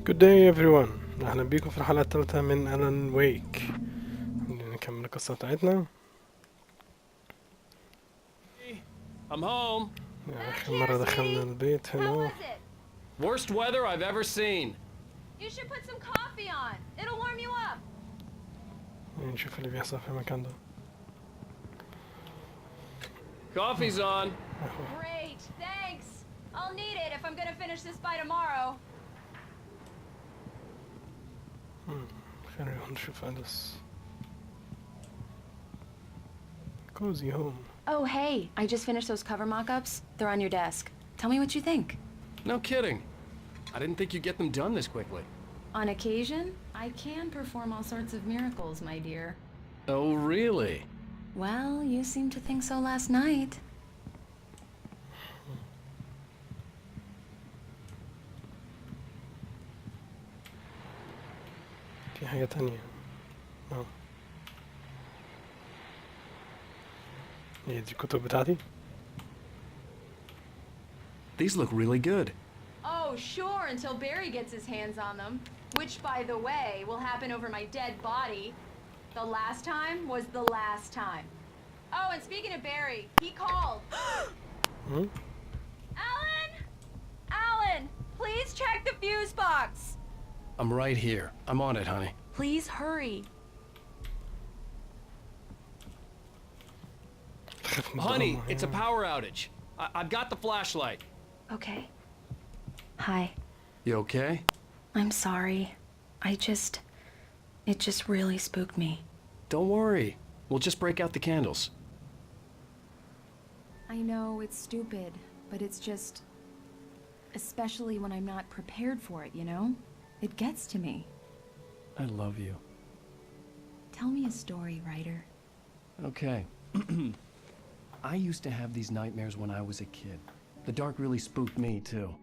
Good day everyone. اهلا بيكم في الحلقة الثالثة من ألان ويك. نكمل القصة بتاعتنا. I'm home. آخر مرة دخلنا البيت هنا. Worst weather I've ever seen. You should put some coffee on. It'll warm you up. نشوف اللي بيحصل في المكان ده. Coffee's on. Great, thanks. I'll need it if I'm gonna finish this by tomorrow. خلينا نشوف أليس. Cozy home. Oh, hey, I just finished those cover mock-ups. They're on your desk. Tell me what you think. No kidding. I didn't think you'd get them done this quickly. On occasion, I can perform all sorts of miracles, my dear. Oh, really? Well, you seemed to think so last night. في حاجة تانية. هي دي الكتب بتاعتي. These look really good. Oh, sure, until Barry gets his hands on them. Which, by the way, will happen over my dead body. The last time was the last time. Oh, and speaking of Barry, he called. Alan! Alan! Please check the fuse box! I'm right here. I'm on it, honey. Please hurry. Honey, it's a power outage. I've got the flashlight. Okay. Hi. You okay? I'm sorry. It just really spooked me. Don't worry. We'll just break out the candles. I know it's stupid, but it's just... especially when I'm not prepared for it, you know? It gets to me. I love you. Tell me a story, writer. Okay. I used to have these nightmares when I was a kid. The dark really spooked me, too.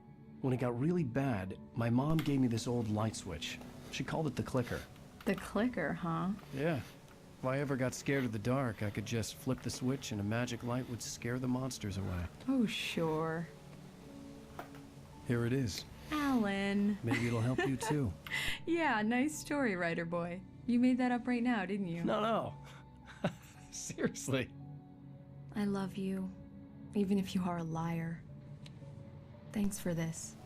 When it got really bad, my mom gave me this old light switch. She called it the clicker. The clicker, huh? Yeah. If I ever got scared of the dark, I could just flip the switch and a magic light would scare the monsters away. Oh, sure. Here it is. Alan. Maybe it'll help you, too. Yeah, nice story, writer boy. You made that up right now, didn't you? No. Seriously. I love you, even if you are a liar. Thanks for this.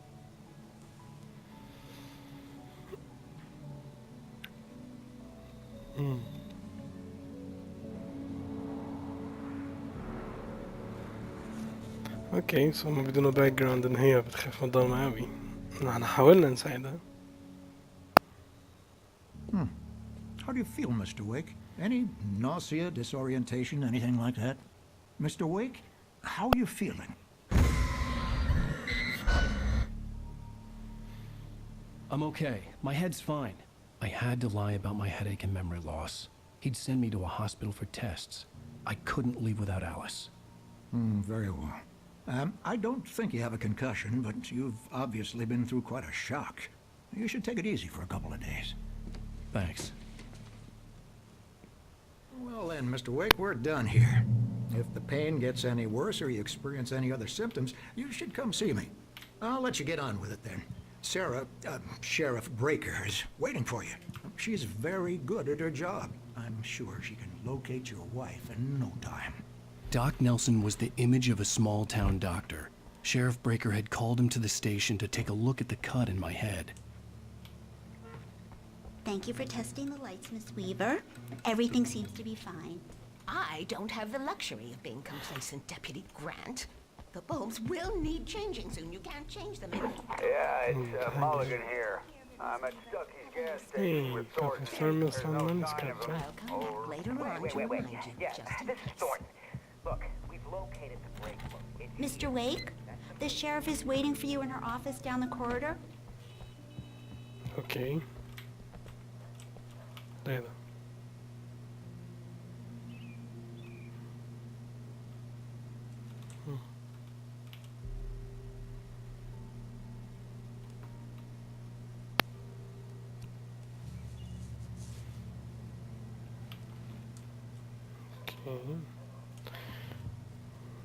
اوكي سو هم بدون باك جراوند ان هي بتخاف من الضلمة اوي. احنا حاولنا نساعدها. How do you feel, Mr. Wake? Any nausea, disorientation, anything like that? Mr. Wake, how are you feeling? I'm okay. My head's fine. I had to lie about my headache and memory loss. He'd send me to a hospital for tests. I couldn't leave without Alice. Very well. I don't think you have a concussion, but you've obviously been through quite a shock. You should take it easy for a couple of days. Thanks. Well then, Mr. Wake, we're done here. If the pain gets any worse or you experience any other symptoms, you should come see me. I'll let you get on with it then. Sarah, Sheriff Breaker, is waiting for you. She's very good at her job. I'm sure she can locate your wife in no time. Doc Nelson was the image of a small-town doctor. Sheriff Breaker had called him to the station to take a look at the cut in my head. Thank you for testing the lights, Miss Weaver. Everything seems to be fine. I don't have the luxury of being complacent, Deputy Grant. The bulbs will need changing soon. You can't change them in... Yeah, it's Mulligan here. I'm at Stucky's gas station with Thornton. Confirm There's no someone's sign of captain. I'll come back later on to Wait. remind you, Yeah, just in this is case. Thornton. Look, we've located the break room. Mr. Wake, the sheriff is waiting for you in her office down the corridor. اوكي. ده ده. اوكي.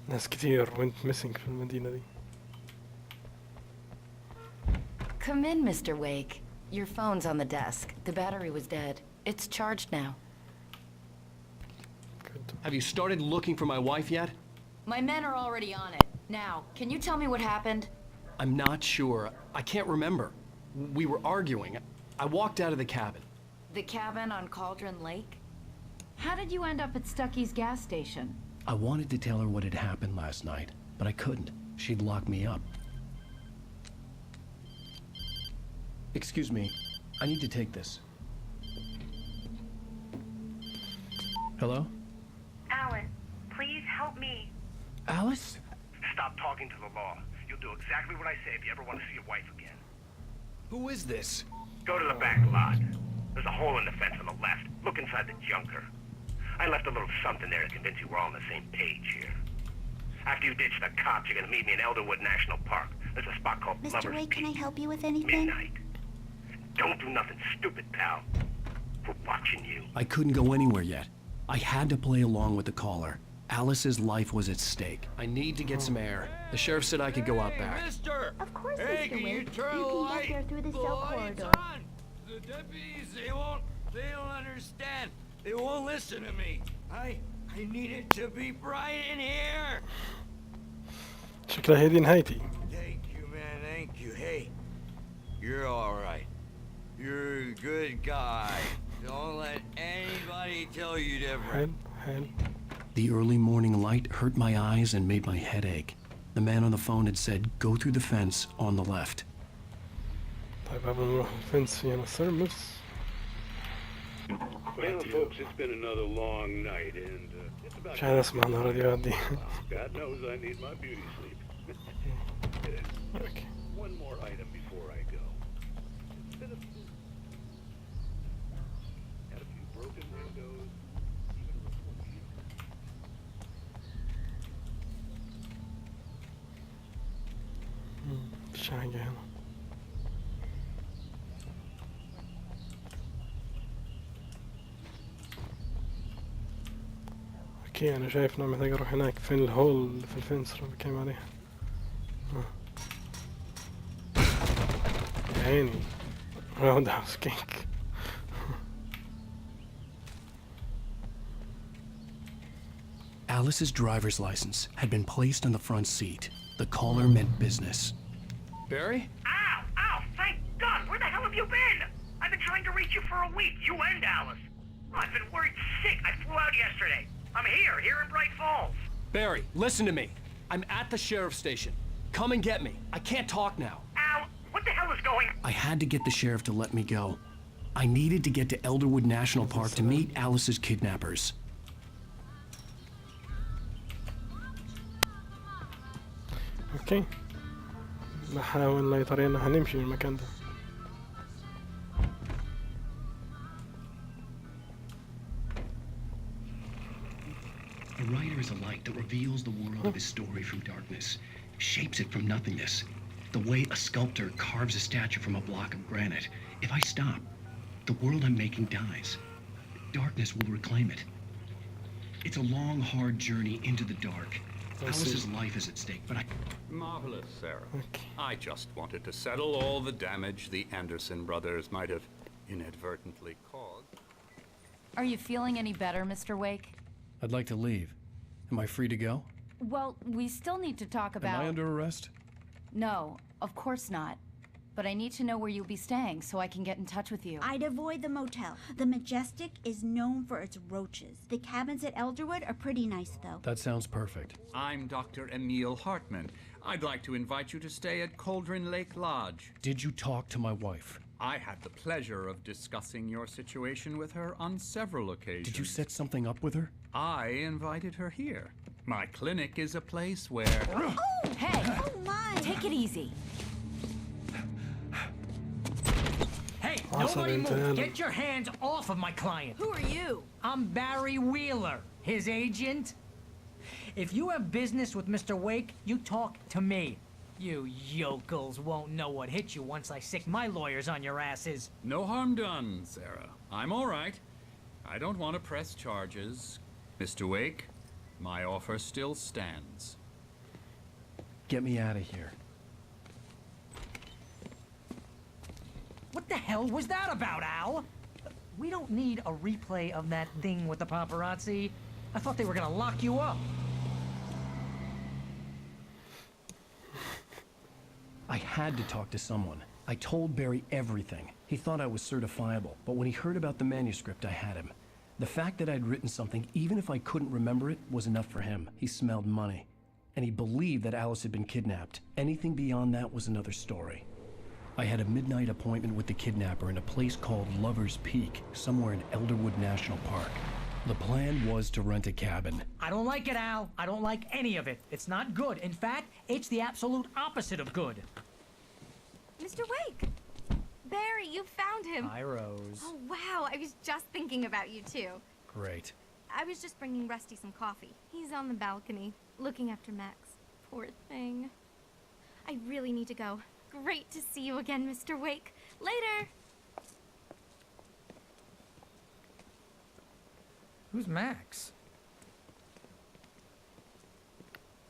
ناس كتير went missing في المدينة دي. Come in, Mr. Wake. Your phone's on the desk. The battery was dead. It's charged now. Good. Have you started looking for my wife yet? My men are already on it. Now, can you tell me what happened? I'm not sure. I can't remember. We were arguing. I walked out of the cabin. The cabin on Cauldron Lake? How did you end up at Stucky's gas station? I wanted to tell her what had happened last night, but I couldn't. She'd lock me up. Excuse me. I need to take this. Hello? Alan, please help me. Alice? Stop talking to the law. You'll do exactly what I say if you ever want to see your wife again. Who is this? Go to the back lot. There's a hole in the fence on the left. Look inside the junker. I left a little something there to convince you we're all on the same page here. After you ditch the cops, you're gonna meet me in Elderwood National Park. There's a spot called Mr. Lover's Wake, can I Peak. help you with anything? Midnight. Don't do nothing stupid, pal. We're watching you. I couldn't go anywhere yet. I had to play along with the caller. Alice's life was at stake. I need to get some air. The sheriff said I could go out back. Mister! Of course, Hey, Mr. can you Wake. turn the You can light? get there through the The cell light's corridor. on. The deputies, they don't understand. They won't listen to me. I need it to be bright in here. شكلها هي دي نهايتي. Thank you, man, thank you. Hey, you're all right. You're a good guy. Don't let anybody tell you different. حلو. The early morning light hurt my eyes and made my head ache. The man on the phone had said, go through the fence on the left. طيب قبل ما نروح الفنس في هنا السيرفس. Well, folks, it's been another long night, and it's about مش عايز اسمع انا الراديوهات دي. God knows I need my beauty sleep. Okay. One more item before I go. Had a few broken windows, even a reflection. مفيش حاجة هنا. اوكي انا شايف انه محتاج اروح هناك فين الهول اللي في الفنس اللي بتكلم عليها. يا عيني راوند هاوس كيك. Alice's driver's license had been placed on the front seat. The caller meant business. Barry? Ow! Ow! Thank God! Where the hell have you been? I've been trying to reach you for a week, you and Alice. I've been worried sick. I flew out yesterday. I'm here in Bright Falls. Barry, listen to me. I'm at the sheriff's station. Come and get me. I can't talk now. Al, what the hell is going on? I had to get the sheriff to let me go. I needed to get to Elderwood National Park to meet Alice's kidnappers. اوكي نحاول نلاقي طريقنا هنمشي من المكان ده. A writer is a light that reveals the world of his story from darkness, shapes it from nothingness. The way a sculptor carves a statue from a block of granite. If I stop, the world I'm making dies. Darkness will reclaim it. It's a long, hard journey into the dark. Alice's life is at stake, but Marvelous, Sarah. Okay. I just wanted to settle all the damage the Anderson brothers might have inadvertently caused. Are you feeling any better, Mr. Wake? I'd like to leave. Am I free to go? Well, we still need to talk about... Am I under arrest? No, of course not. But I need to know where you'll be staying so I can get in touch with you. I'd avoid the motel. The Majestic is known for its roaches. The cabins at Elderwood are pretty nice, though. That sounds perfect. I'm Dr. Emil Hartman. I'd like to invite you to stay at Cauldron Lake Lodge. Did you talk to my wife? I had the pleasure of discussing your situation with her on several occasions. Did you set something up with her? I invited her here. My clinic is a place where... Oh, hey! Oh, my! Take it easy. Hey, Awesome, nobody move! Antonello. Get your hands off of my client! Who are you? I'm Barry Wheeler, his agent. If you have business with Mr. Wake, you talk to me. You yokels won't know what hit you once I sick my lawyers on your asses. No harm done, Sarah. I'm all right. I don't want to press charges. Mr. Wake, my offer still stands. Get me out of here. What the hell was that about, Al? We don't need a replay of that thing with the paparazzi. I thought they were gonna lock you up. I had to talk to someone. I told Barry everything. He thought I was certifiable, but when he heard about the manuscript, I had him. The fact that I'd written something, even if I couldn't remember it, was enough for him. He smelled money. And he believed that Alice had been kidnapped. Anything beyond that was another story. I had a midnight appointment with the kidnapper in a place called Lover's Peak, somewhere in Elderwood National Park. The plan was to rent a cabin. I don't like it, Al. I don't like any of it. It's not good. In fact, it's the absolute opposite of good. Mr. Wake! Barry, you found him. Hi, Rose. Oh, wow. I was just thinking about you, too. Great. I was just bringing Rusty some coffee. He's on the balcony, looking after Max. Poor thing. I really need to go. Great to see you again, Mr. Wake. Later! Who's Max?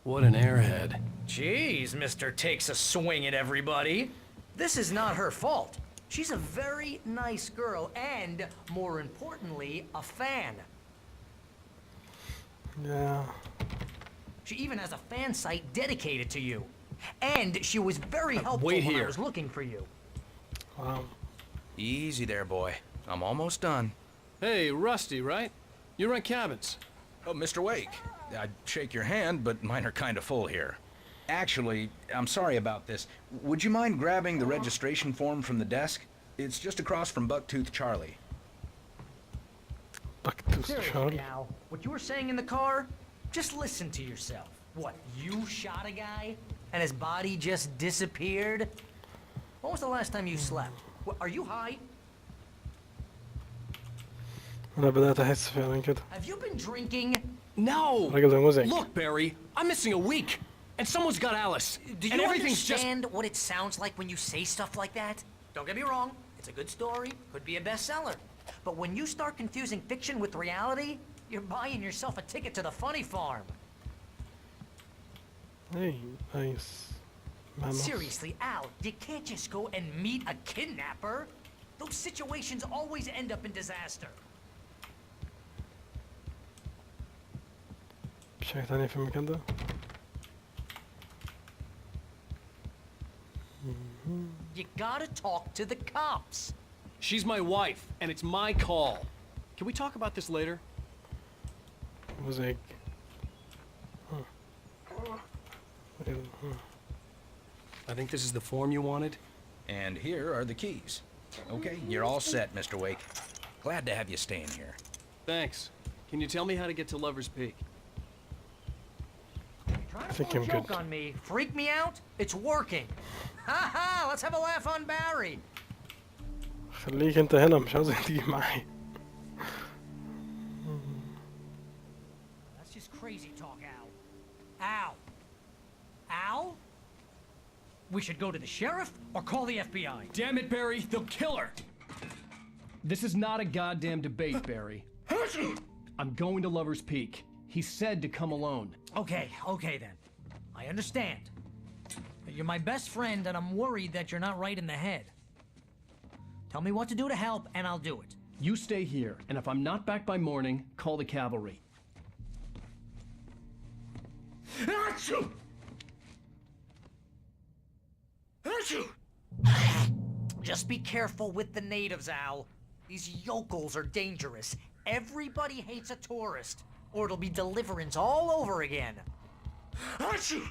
What an airhead. Jeez, Mr. Takes a swing at everybody. This is not her fault. She's a very nice girl and, more importantly, a fan. Yeah. She even has a fan site dedicated to you. And she was very helpful wait when I here. was looking for you. Wow. Easy there, boy. I'm almost done. Hey, Rusty, right? You rent cabins. Oh, Mr. Wake. I'd shake your hand, but mine are kind of full here. Actually, I'm sorry about this. Would you mind grabbing the registration form from the desk? It's just across from Bucktooth Charlie. Bucktooth Seriously, Charlie. Al, what you were saying in the car, just listen to yourself. What, you shot a guy and his body just disappeared? When was the last time you slept? What, are you high? أنا بدأت أحس فعلا كده. Have you been drinking? No! راجل ده مزعج. Look, Barry, I'm missing a week. And someone's got Alice. Do and you everything's understand what it sounds like when you say stuff like that? Don't get me wrong, it's a good story, could be a bestseller. But when you start confusing fiction with reality, you're buying yourself a ticket to the funny farm. Hey, nice. Vamos. Seriously, Al, you can't just go and meet a kidnapper. Those situations always end up in disaster. شيء ثاني في المكان ده؟ You gotta talk to the cops. She's my wife, and it's my call. Can we talk about this later? مزعج. I think this is the form you wanted. And here are the keys. Okay, you're all set, Mr. Wake. Glad to have you staying here. Thanks. Can you tell me how to get to Lover's Peak? Trying to think pull a I'm joke good. on me, freak me out? It's working. Ha ha! Let's have a laugh on Barry. خليك أنت هنا مش عاوزك تيجي معي. That's just crazy talk, Al. Al. Al? We should go to the sheriff or call the FBI. Damn it, Barry, they'll kill her. This is not a goddamn debate, Barry. I'm going to Lover's Peak. He said to come alone. Okay then. I understand. You're my best friend and I'm worried that you're not right in the head. Tell me what to do to help and I'll do it. You stay here, and if I'm not back by morning, call the cavalry. Achoo! Achoo! Just be careful with the natives, Al. These yokels are dangerous. Everybody hates a tourist, or it'll be deliverance all over again. Achoo!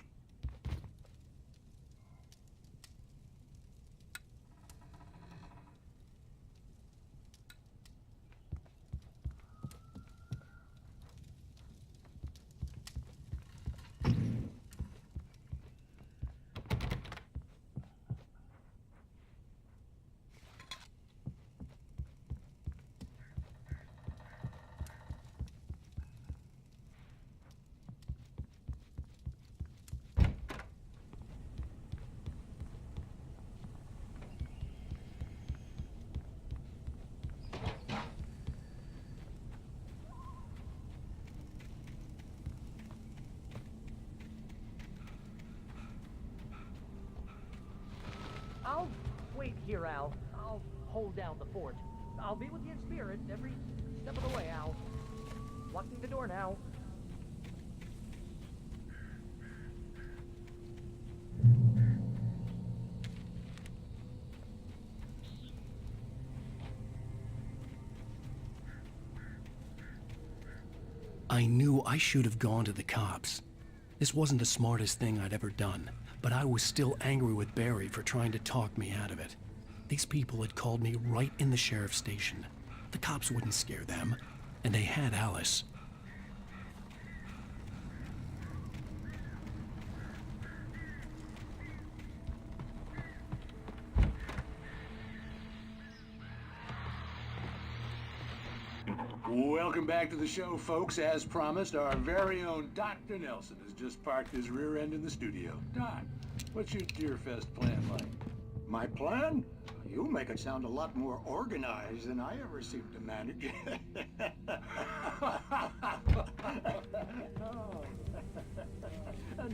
wait here, Al. I'll hold down the fort. I'll be with you in spirit every step of the way, Al. Locking the door now. I knew I should have gone to the cops. This wasn't the smartest thing I'd ever done, but I was still angry with Barry for trying to talk me out of it. These people had called me right in the sheriff's station. The cops wouldn't scare them, and they had Alice. Welcome back to the show, folks. As promised, our very own Dr. Nelson has just parked his rear end in the studio. Doc, what's your Deerfest plan like? My plan? You make it sound a lot more organized than I ever seem to manage.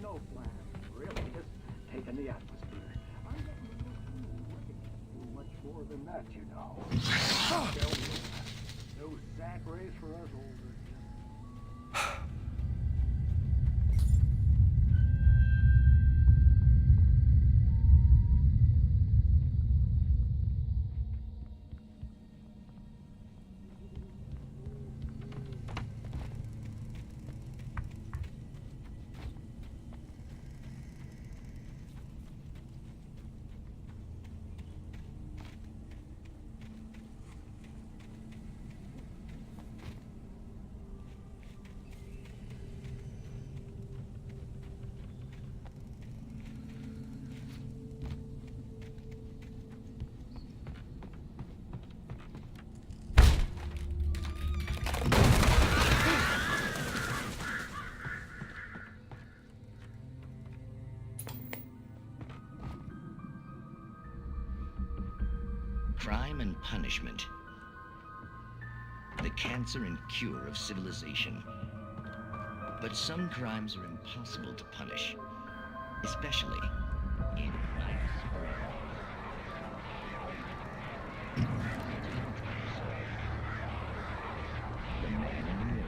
No plan, really. Just taking the atmosphere. I'm getting much more than that, you know. No sack race for us older. Crime and punishment. The cancer and cure of civilization. But some crimes are impossible to punish, especially in Night Springs. The man in the mirror.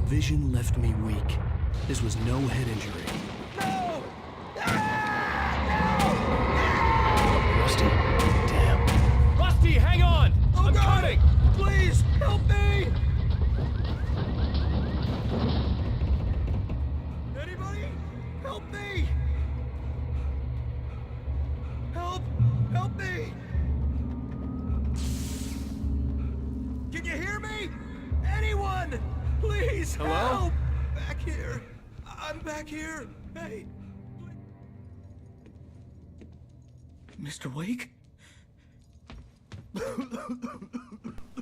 Vision left me weak. This was no head injury. No! Rusty? Damn. Rusty, hang on! Oh, I'm God! coming! Please, help me! Anybody? Help me! Help! Help me! Can you hear me? Anyone! Please, hello? Help! Back here. I'm back here. Hey. Mr. Wake?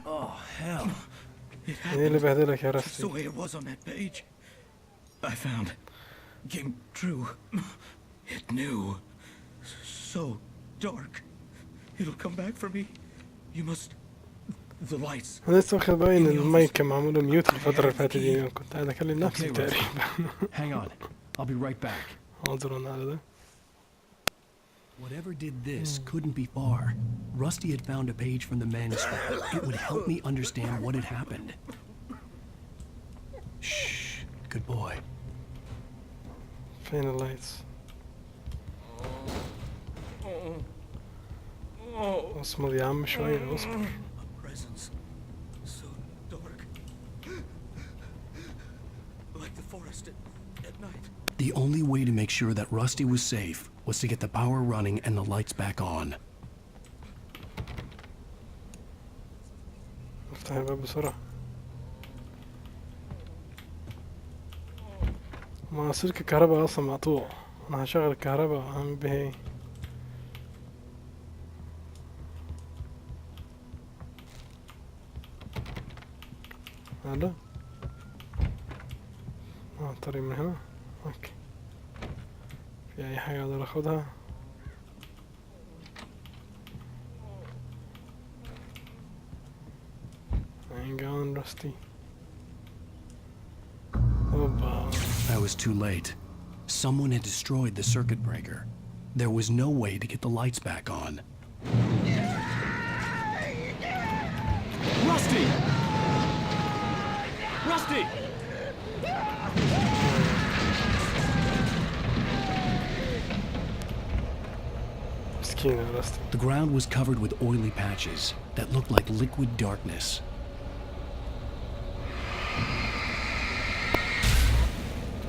Oh, hell. It ايه اللي happened بهدلك يا just the رستي؟ way it was on that page. I found. Came true. It knew. So dark. It'll come back for me. You must... The lights. أنا لسه واخد بالي إن المايك كان معمول ميوت الفترة اللي فاتت دي، كنت قاعد أكلم نفسي Okay, تقريبا. Rusty. Hang on. I'll be right back. عذرا على ده. Whatever did this couldn't be far. Rusty had found a page from the manuscript. It would help me understand what had happened. Shh. Good boy. فين اللايتس؟ اصمد يا عم شوية، اصبر. Presence. So dark. Like the forest at night. The only way to make sure that Rusty was safe was to get the power running and the lights back on. افتح الباب بسرعة. ما سلك الكهرباء اصلا مقطوع، انا هشغل الكهرباء اعمل بها ايه؟ الو؟ الطريق من هنا؟ اوكي. في اي حاجة اقدر اخدها؟ Hang on, Rusty. I was too late. Someone had destroyed the circuit breaker. There was no way to get the lights back on. Rusty! Rusty! Rusty. The ground was covered with oily patches that looked like liquid darkness.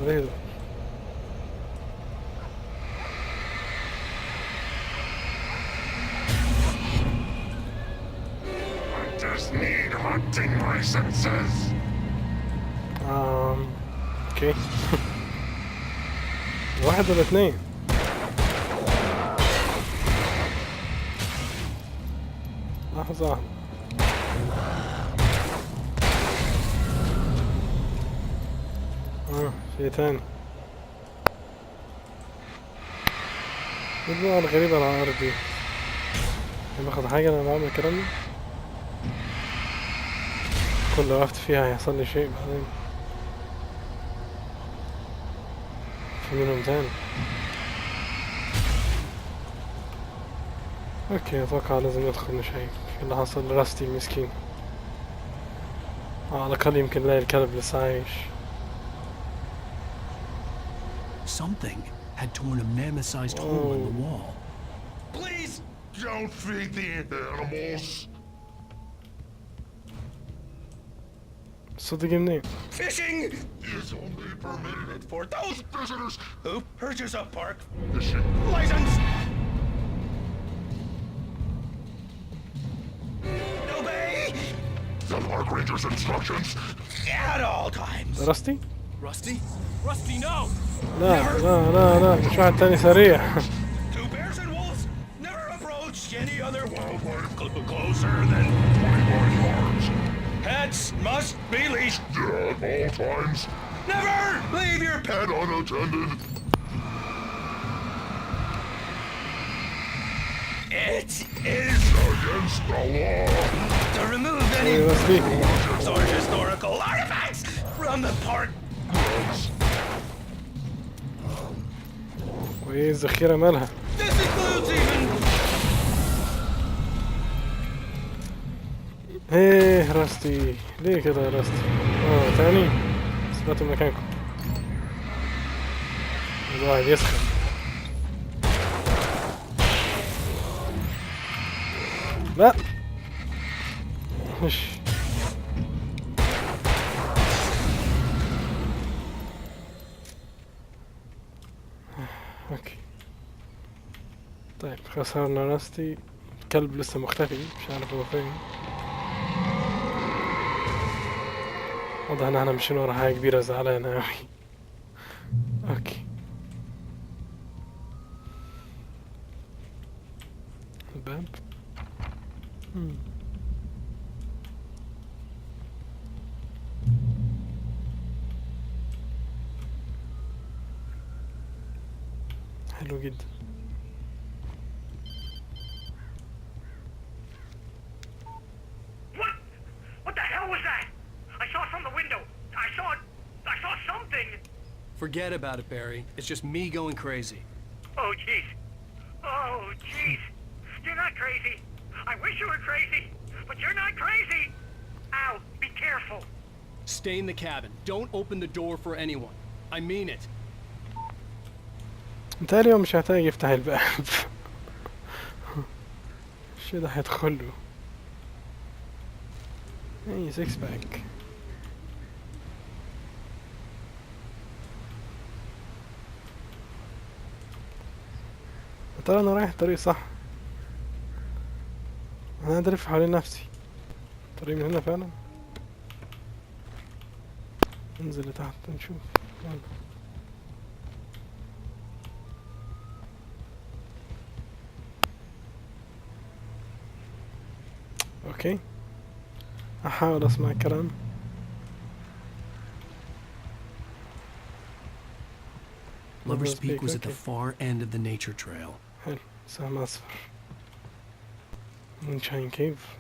Really? I just need hunting licenses. اوكي. واحد ولا اثنين؟ لحظة. شيء ثاني. النوع الغريب على الأرض دي. باخد حاجة أنا بعمل الكلام ده؟ كل وقفت فيها هيحصل لي شيء بعدين. في منهم تاني. اوكي اتوقع لازم ندخل نشيك اللي حصل لراستي المسكين. على الأقل يمكن نلاقي الكلب لسه عايش. Something had torn a mammoth-sized hole in the wall. Please don't feed the animals. صدق منين؟ Fishing is only permitted for those visitors who purchase a park fishing license. Obey the park ranger's instructions at all times. Rusty? Rusty? Rusty, no! لا مش واحد تاني سريع. Two bears and wolves never approach any other wildlife closer than 25 yards. Pets must be leashed at all times. Never leave your pet unattended. It is against the law to remove any objects or historical artifacts from the park. وايه الذخيرة مالها؟ This includes even ايه راستي ليه كده يا راستي؟ تاني اثبتوا مكانكم. الواحد يسخن. لا مش اوكي. طيب خسرنا راستي. الكلب لسه مختفي مش عارف هو فين. واضح ان احنا مشينا ورا حاجة كبيرة زعلانة اوي. اوكي الباب. حلو جدا. Forget about it, Barry. It's just me going crazy. Oh, jeez. Oh, jeez. You're not crazy. I wish you were crazy, but you're not crazy. Ow, be careful. Stay in the cabin. Don't open the door for anyone. I mean it. انت اليوم مش هحتاج يفتح الباب. الشي ده هيدخله. اي 6 باك. ترى انا رايح طريق صح. انا قاعد الف حوالين نفسي. طريق من هنا فعلا. ننزل لتحت نشوف. يلا. اوكي، احاول اسمع الكلام. Lover's Peak was at the far end of the nature trail. حلو، سهم اصفر. مونشاين كيف.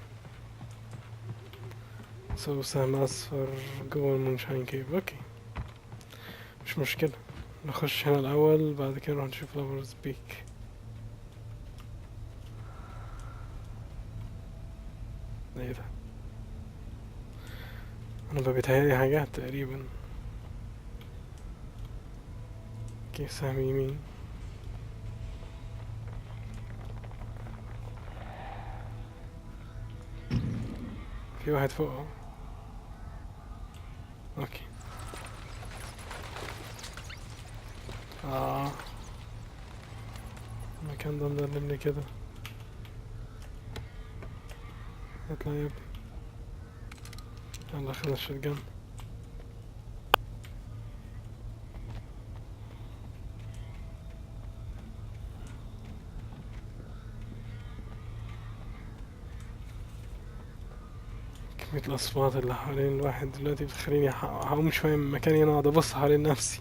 سو سهم اصفر جوا المونشاين كيف. اوكي، مش مشكلة، نخش هنا الاول بعد كده نروح نشوف لافرز بيك. ايه ده؟ انا بيتهيألي حاجات تقريبا. كيف سهم يمين. في واحد فوقه. اوكي. المكان ده مظلمني كده. اطلع يا ابني. يلا خذ الشotgun. كمية الأصوات اللي حوالين الواحد دلوقتي بتخليني هقوم شوية من مكاني أنا أقعد أبص حوالين نفسي.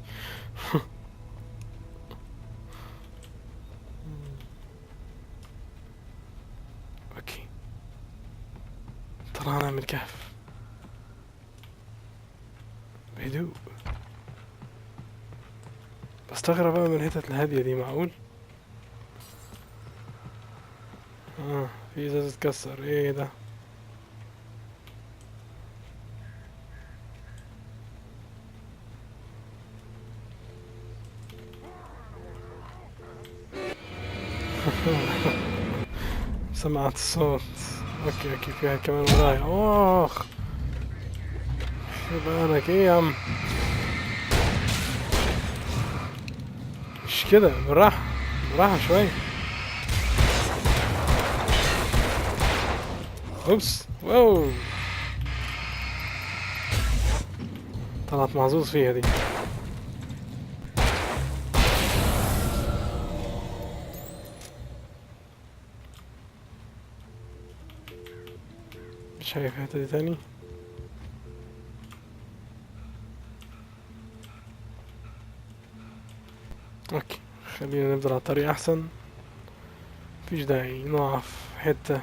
أوكي، طلعنا من الكهف بهدوء. بستغرب بقى من الحتت الهادية دي. معقول؟ في ازاز اتكسر. ايه ده؟ سمعت الصوت. اوكي في واحد كمان ورايا. اخ، شو بالك ايه يا عم؟ مش كده، بالراحة شوي. اوبس، واو، طلعت محظوظ فيها دي. مش شايف الحتة دي تاني. اوكي، خلينا نبدأ على الطريق احسن. مفيش داعي نقف حتة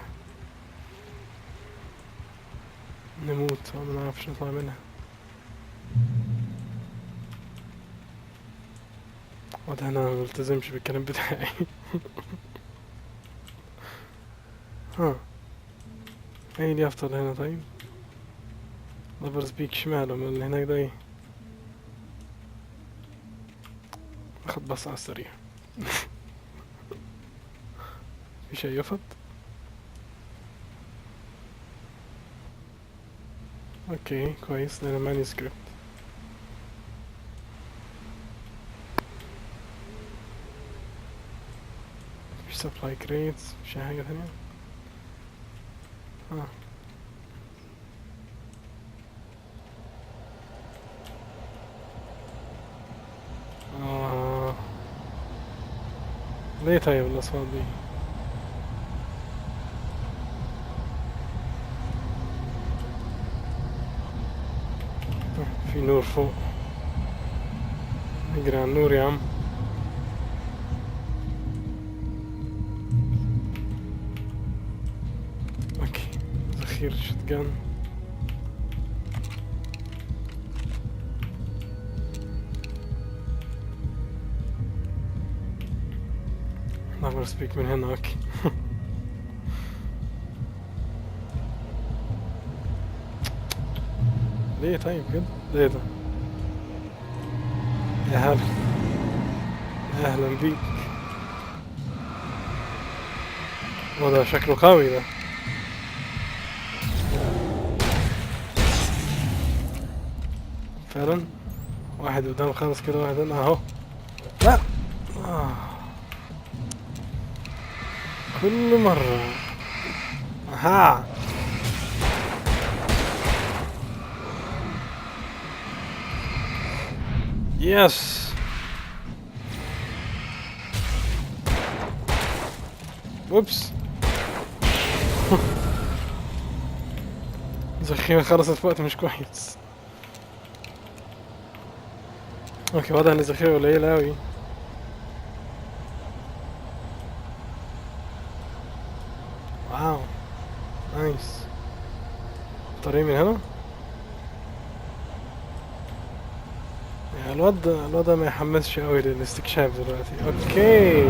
نموت او منعرفش نطلع منها. واضح انا ملتزمش بالكلام بتاعي. ايه اللي يفضل هنا؟ طيب لافرز بيك شمال، من اللي هناك ده ايه؟ اخد بص على السريع. في شي يفض؟ اوكي كويس، لأن مانيسكريبت. مفيش سبلاي كريتس، مفيش أي حاجة تانية. ليه طيب الأصوات دي؟ في نور فوق، نجري على النور يا عم. اوكي، ذخيرة شotgun. هايبر سبيك من هنا. اوكي. ليه طيب كده؟ ليه ده؟ يا هلا، اهلا بيك. وده شكله قوي ده. فعلا واحد قدام خالص كده، واحد هنا اهو. لا كل مرة. ها يس. اوبس. الذخيرة خلصت في وقت مش كويس. اوكي، واضح ان الذخيرة قليلة اوي. واو نايس. طريق من هنا. يعني الواد ما يحمسش اوي للاستكشاف دلوقتي. اوكي،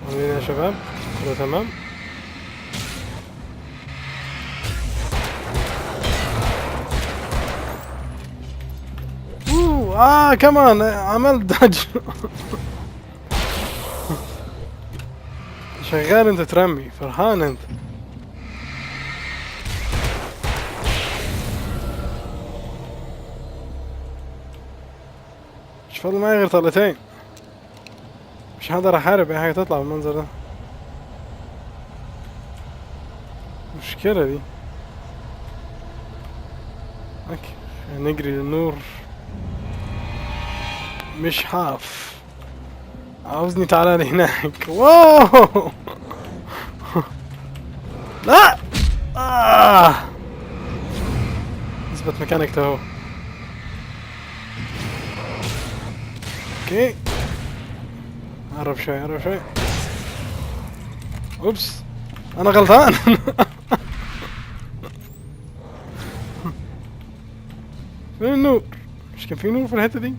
عاملين يا شباب؟ كله تمام؟ كمان عملت داج. شغال انت ترمي، فرحان انت. مش فاضل معي غير طلقتين، مش هقدر احارب اي حاجة تطلع بالمنظر ده. مشكلة دي. اوكي، نجري للنور. مش حاف، عاوزني تعالى لي هناك. واو. لا اثبت مكانك اهو. اوكي، قرب شوي قرب شوي. اوبس، انا غلطان. فين النور؟ مش كان في نور في الحتة دي؟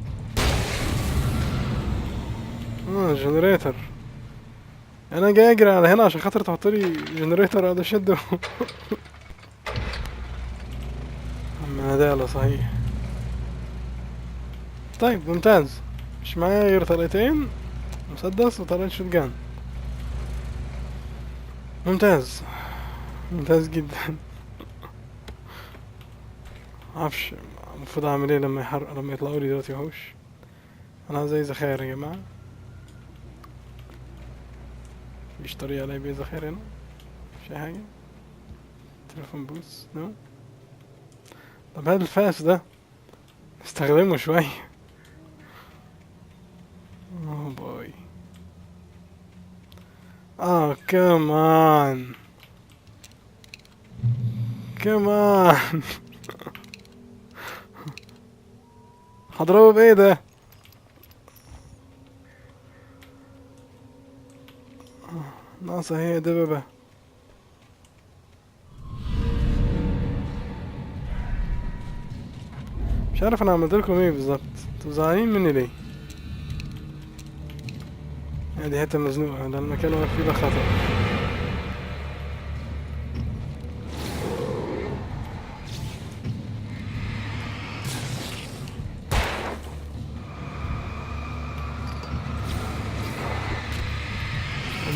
جنريتر. انا جاي اجري على هنا عشان خاطر تحط لي جنريتر اقعد اشده. مناديله صحيح. طيب ممتاز، مش معايا غير طلقتين، مسدس وطلقة شوتجان. ممتاز، ممتاز جدا. معرفش المفروض اعمل ايه لما يطلعوا لي دلوقتي وحوش. انا زي ذخاير يا جماعة. مفيش طريقة الاقي بيها ذخاير هنا؟ مفيش اي حاجة؟ تليفون بوس نو. طب هذا الفاس ده استخدمه شوية. اوه بوي. كمان كمان. هضربه بايه ده؟ ناقصة هي دببة. مش عارف انا عملت لكم ايه بالظبط، انتوا زعلانين مني ليه؟ دي حتة مزنوقة، ده المكان اللي واقف فيه ده خطر.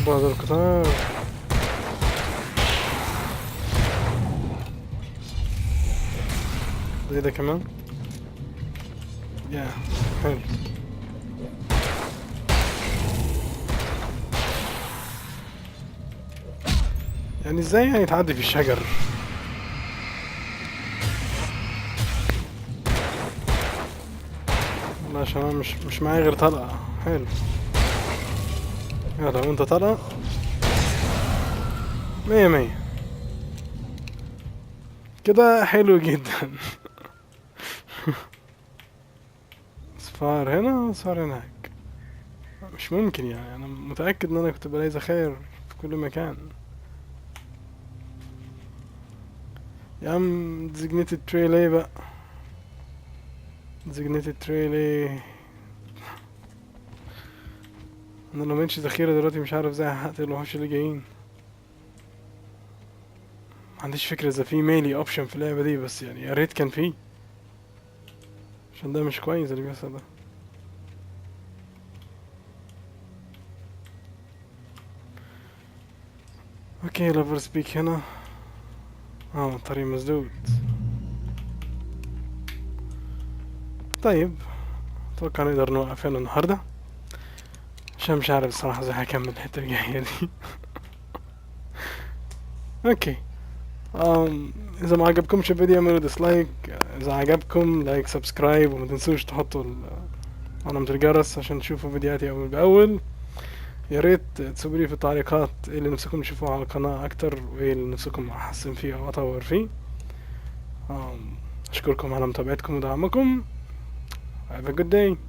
بعض القطار. زي ده كمان. يا حلو. يعني ازاي يعني يتعدي في الشجر؟ والله عشان انا مش معايا غير طلقة. حلو. يلا وانت طلقة. مية مية كده، حلو جدا. اصفار هنا اصفار هناك. مش ممكن يعني، انا متأكد ان انا كنت بلاقي ذخاير في كل مكان. يا عم ديزيجنيتد تريل ايه بقى؟ ديزيجنيتد تريل ايه؟ انا لو منش ذخيرة دلوقتي مش عارف ازاي هقتل الوحوش اللي جايين. ما عنديش فكرة اذا في ميلي اوبشن في اللعبة دي، بس يعني يا ريت كان فيه، عشان ده مش كويس اللي بيحصل ده. اوكي لافر سبيك هنا. الطريق مسدود. طيب اتوقع نقدر نوقف هنا النهارده، عشان مش عارف الصراحة ازاي هكمل الحتة الجاية دي. اوكي اذا ما عجبكمش الفيديو اعملوا ديسلايك، اذا عجبكم لايك سبسكرايب، وما تنسوش تحطوا علامة الجرس عشان تشوفوا فيديوهاتي اول باول. يا ريت تسيبوا لي في التعليقات ايه اللي نفسكم تشوفوه على القناة اكتر، وايه اللي نفسكم احسن فيه او اطور فيه. اشكركم على متابعتكم ودعمكم. Have a good day.